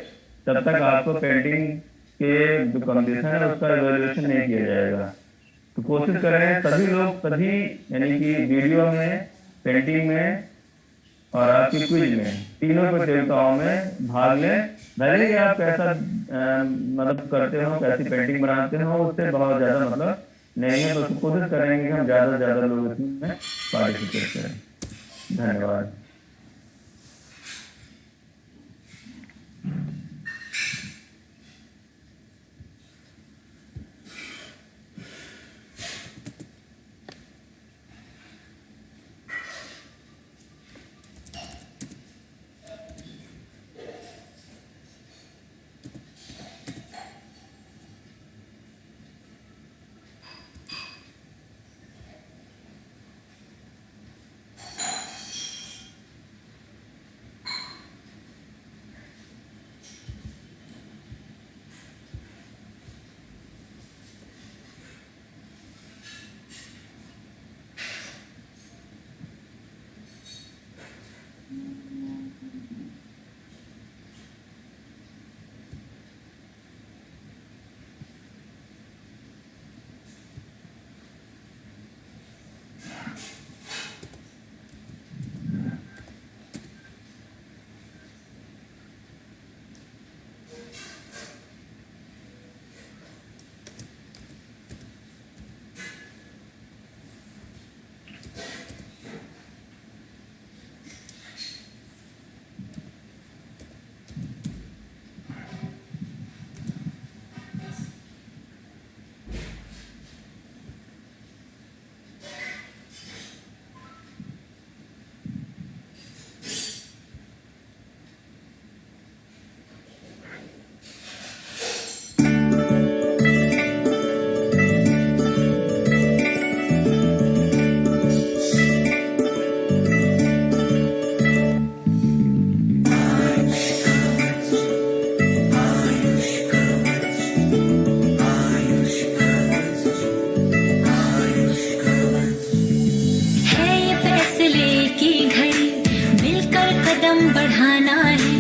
तब तक आपको पेंटिंग के जो कंपटीशन है उसका इवैल्यूएशन नहीं किया जाएगा। तो कोशिश करें सभी लोग सभी, यानी कि वीडियो में, पेंटिंग में और आपकी क्विज में, तीनों प्रतियोगिताओं में भाग लें। भले ही आप कैसा मतलब करते हो, कैसी पेंटिंग बनाते हो, उससे बहुत ज्यादा मतलब नहीं है। तो कोशिश करेंगे कि हम ज्यादा से ज्यादा लोग इसमें पार्टिसिपेट करें। धन्यवाद। कदम बढ़ाना है।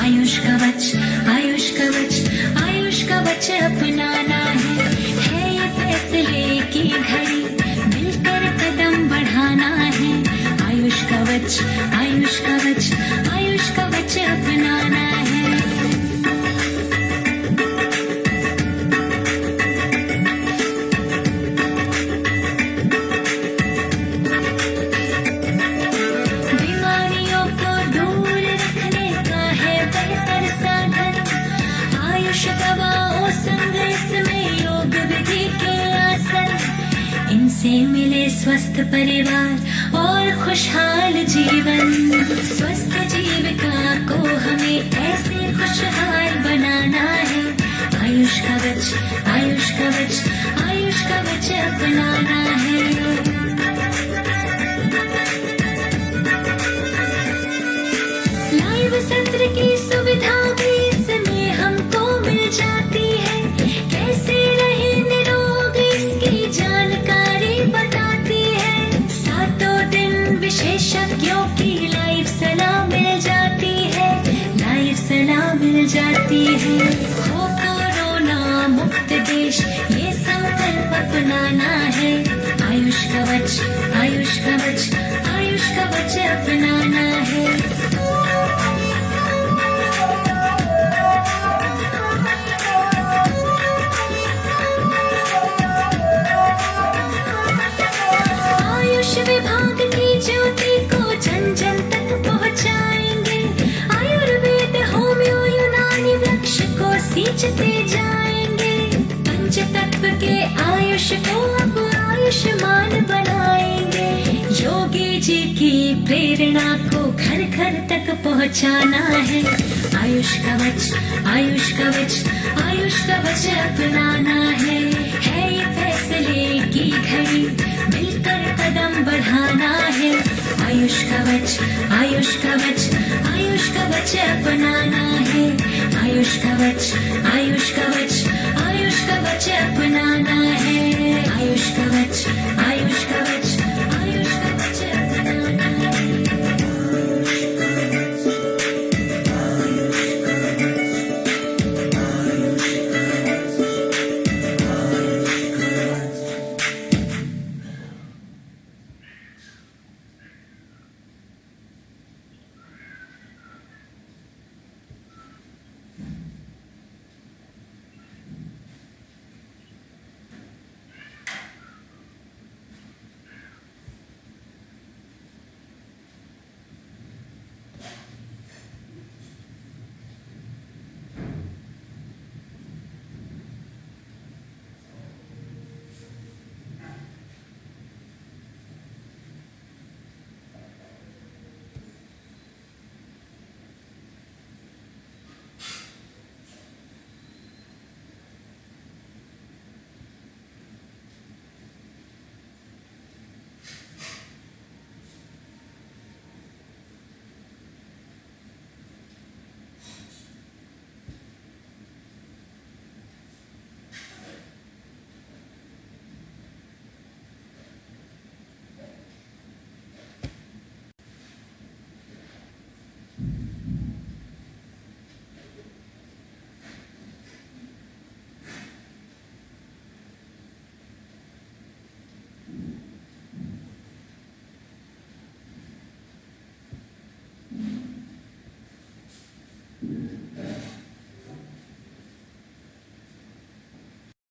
आयुष कवच, आयुष कवच, आयुष कवच अपनाना है ये फैसले की घड़ी, मिलकर कदम बढ़ाना है। आयुष कवच, आयुष कवच, आयुष कवच अपनाना है। बीमारियों को दूर रखने का है बेहतर साधन, आयुष दवाओं संग इसमें योग विधि के आसन। इनसे मिले स्वस्थ परिवार और खुशहाल जीवन। स्वस्थ जीविका को हमें ऐसे खुशहाल बनाना है। आयुष कवच, आयुष कवच, आयुष कवच अपनाना है। लाइव सत्र की सुविधा भी इसमें हमको मिल जाती है। कैसे रहे निरोग इसकी जानकारी बताती है। सातों दिन विशेषज्ञों की लाइव सलाह मिल जाती है। लाइव सलाह मिल जाती है। हो कोरोना मुक्त देश ये संकल्प अपनाना है। आयुष कवच, आयुष कवच, आयुष कवच अपनाना है। आयुष विभाग की ज्योति को जन जन तक पहुंचाएंगे। आयुर्वेद होम्यो यूनानी वृक्ष को सींचते जाएंगे। पंचतत्व के आयुष को अब आयुष्मान बनाएंगे। योगी जी की प्रेरणा को घर घर तक पहुंचाना है। आयुष कवच, आयुष कवच, आयुष कवच अपनाना है ये फैसले की घड़ी, मिलकर कदम बढ़ाना है। आयुष कवच, आयुष कवच, आयुष कवच अपनाना है। आयुष कवच, आयुष कवच, आयुष कवच अपनाना